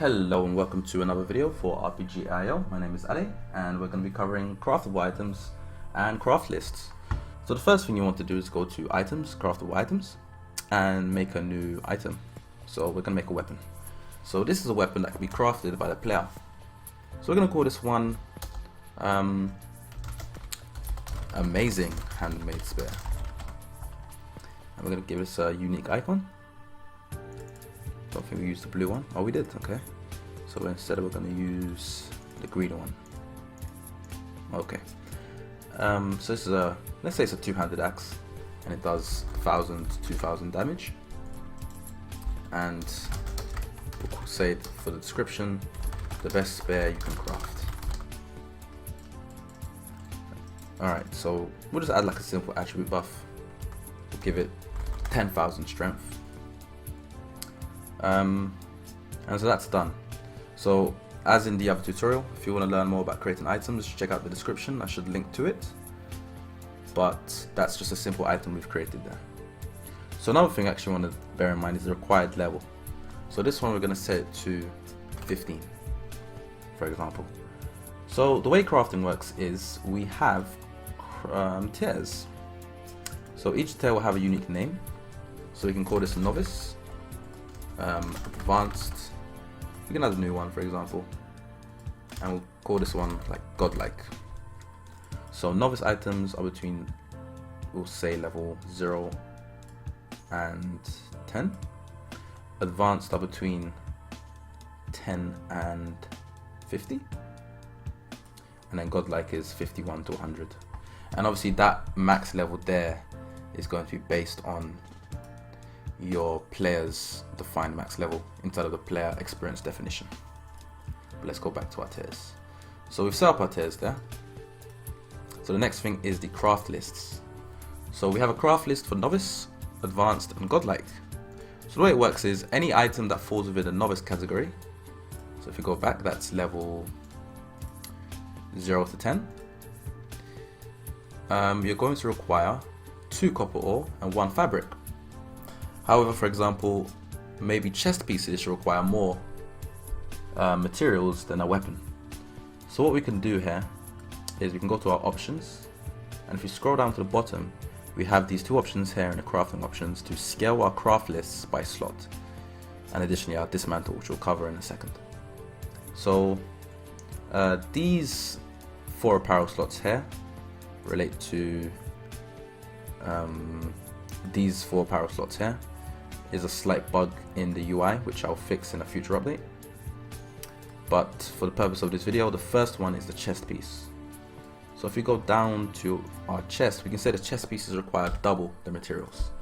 Hello and welcome to another video for RPGAIO. My name is Ali and we're going to be covering craftable items and craft lists. So the first thing you want to do is go to items, craftable items, and make a new item. So we're going to make a weapon. So this is a weapon that can be crafted by the player. So we're going to call this one amazing handmade spear. And we're going to give this a unique icon. Don't think we used the blue one. Oh, we did. Okay. So instead we're going to use the green one. Okay. So this is a, let's say it's a two-handed axe, and it does 1,000 to 2,000 damage. And we'll say for the description, the best spear you can craft. Alright, so we'll just add like a simple attribute buff. We'll give it 10,000 strength. And so that's done. So as in the other tutorial, if you want to learn more about creating items, check out the description. I should link to it. But that's just a simple item we've created there. So another thing I actually want to bear in mind is the required level. So this one we're going to set it to 15, for example. So the way crafting works is we have tiers. So each tier will have a unique name. So we can call this novice, advanced. We can add a new one, for example, and we'll call this one like godlike. So novice items are between, we'll say, level 0 and 10. Advanced are between 10 and 50, and then godlike is 51 to 100. And obviously that max level there is going to be based on your player's defined max level instead of the player experience definition. But let's go back to our tiers. So we've set up our tiers there. So the next thing is the craft lists. So we have a craft list for novice, advanced, and godlike. So the way it works is any item that falls within the novice category. So if you go back, that's level 0 to 10. You're going to require 2 copper ore and 1 fabric. However, for example, maybe chest pieces require more materials than a weapon. So what we can do here is we can go to our options, and if you scroll down to the bottom, we have these 2 options here in the crafting options to scale our craft lists by slot, and additionally our dismantle, which we'll cover in a second. So these 4 apparel slots here relate to these 4 apparel slots here is a slight bug in the UI, which I'll fix in a future update. But for the purpose of this video, the first one is the chest piece. So if we go down to our chest, we can say the chest pieces require double the materials.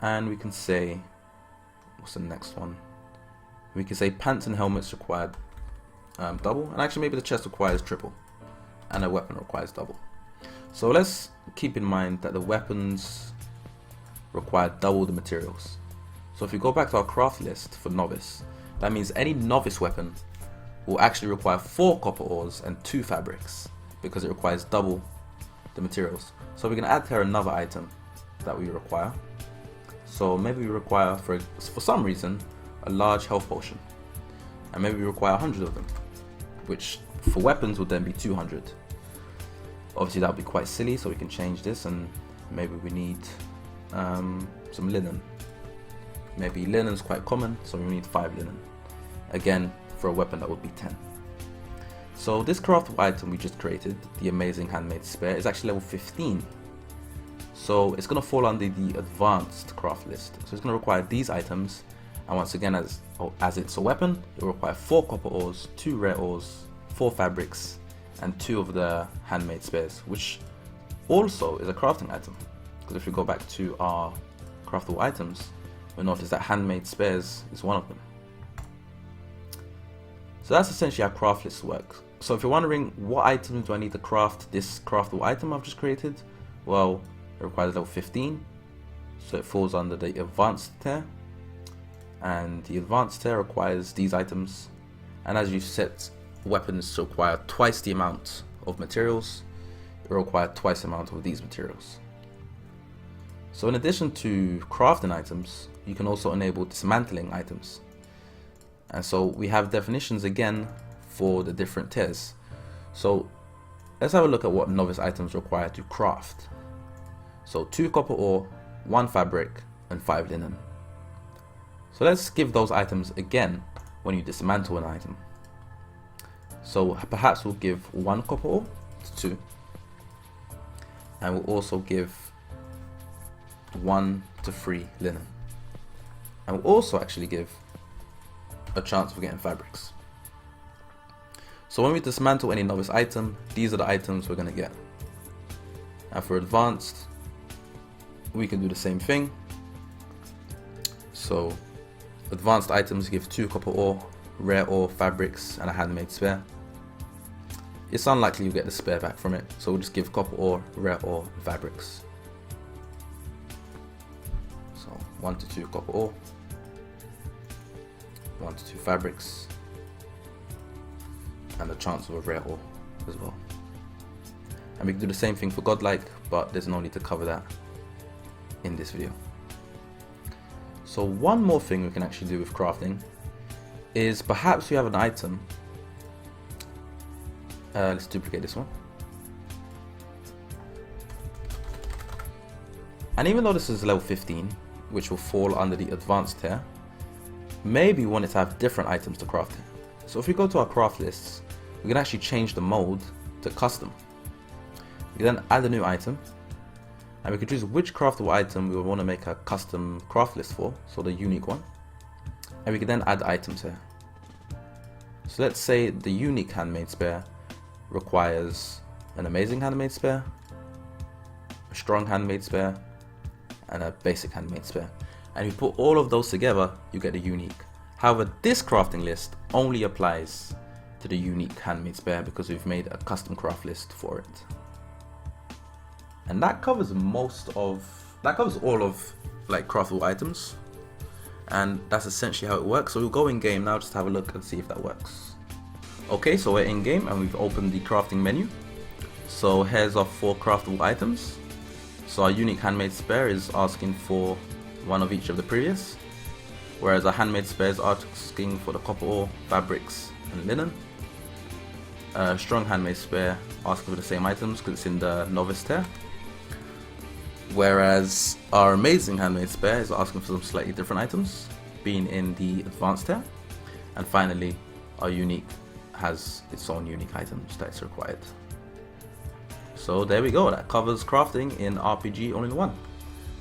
And we can say, what's the next one? We can say pants and helmets require double, and actually maybe the chest requires triple, and a weapon requires double. So let's keep in mind that the weapons require double the materials. So if we go back to our craft list for novice, that means any novice weapon will actually require 4 copper ores and 2 fabrics, because it requires double the materials. So we can add here another item that we require. So maybe we require, for some reason, a large health potion, and maybe we require 100 of them, which for weapons would then be 200. Obviously that would be quite silly, so we can change this, and maybe we need some linen. Maybe linen's quite common, so we need 5 linen. Again, for a weapon that would be 10. So this craftable item we just created, the amazing handmade spear, is actually level 15. So it's going to fall under the advanced craft list. So it's going to require these items, and once again, as it's a weapon, it will require 4 copper ores, 2 rare ores, 4 fabrics, and 2 of the handmade spears, which also is a crafting item. Because if we go back to our craftable items, we'll notice that handmade spears is one of them. So that's essentially how craft lists work. So if you're wondering what items do I need to craft this craftable item I've just created, well, it requires level 15, so it falls under the advanced tier, and the advanced tier requires these items. And as you set weapons to require twice the amount of materials, it will require twice the amount of these materials. So in addition to crafting items, you can also enable dismantling items. And so we have definitions again for the different tiers. So let's have a look at what novice items require to craft. So 2 copper ore, 1 fabric, and 5 linen. So let's give those items again when you dismantle an item. So perhaps we'll give 1 copper ore to 2, and we'll also give 1 to 3 linen, and we'll also actually give a chance for getting fabrics. So when we dismantle any novice item, these are the items we're going to get. And for advanced, we can do the same thing. So advanced items give 2 copper ore, rare ore, fabrics, and a handmade spare. It's unlikely you'll get the spare back from it, so we'll just give copper ore, rare ore, and fabrics. So 1 to 2 copper ore, 1 to 2 fabrics, and a chance of a rare ore as well. And we can do the same thing for godlike, but there's no need to cover that in this video. So one more thing we can actually do with crafting is perhaps you have an item. Let's duplicate this one. And even though this is level 15, which will fall under the advanced tier, maybe we want it to have different items to craft it. So if we go to our craft lists, we can actually change the mode to custom. We can then add a new item, and we can choose which craftable item we want to make a custom craft list for, so the unique one. And we can then add items here. So let's say the unique handmade spare requires an amazing handmade spare, a strong handmade spare, and a basic handmade spare. And if you put all of those together, you get a unique. However, this crafting list only applies to the unique handmade spare because we've made a custom craft list for it. And that covers all of like craftable items, and that's essentially how it works. So we'll go in game now, just have a look and see if that works. Okay, so we're in game and we've opened the crafting menu. So here's our 4 craftable items. So our unique handmade spare is asking for 1 of each of the previous, whereas our handmade spare is asking for the copper ore, fabrics, and linen. Strong handmade spare asking for the same items because it's in the novice tier, whereas our amazing handmade spare is asking for some slightly different items, being in the advanced tier. And finally, our unique has its own unique items that's required. So there we go, that covers crafting in RPG All-in-One.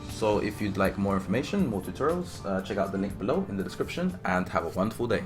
So if you'd like more information, more tutorials, check out the link below in the description, and have a wonderful day.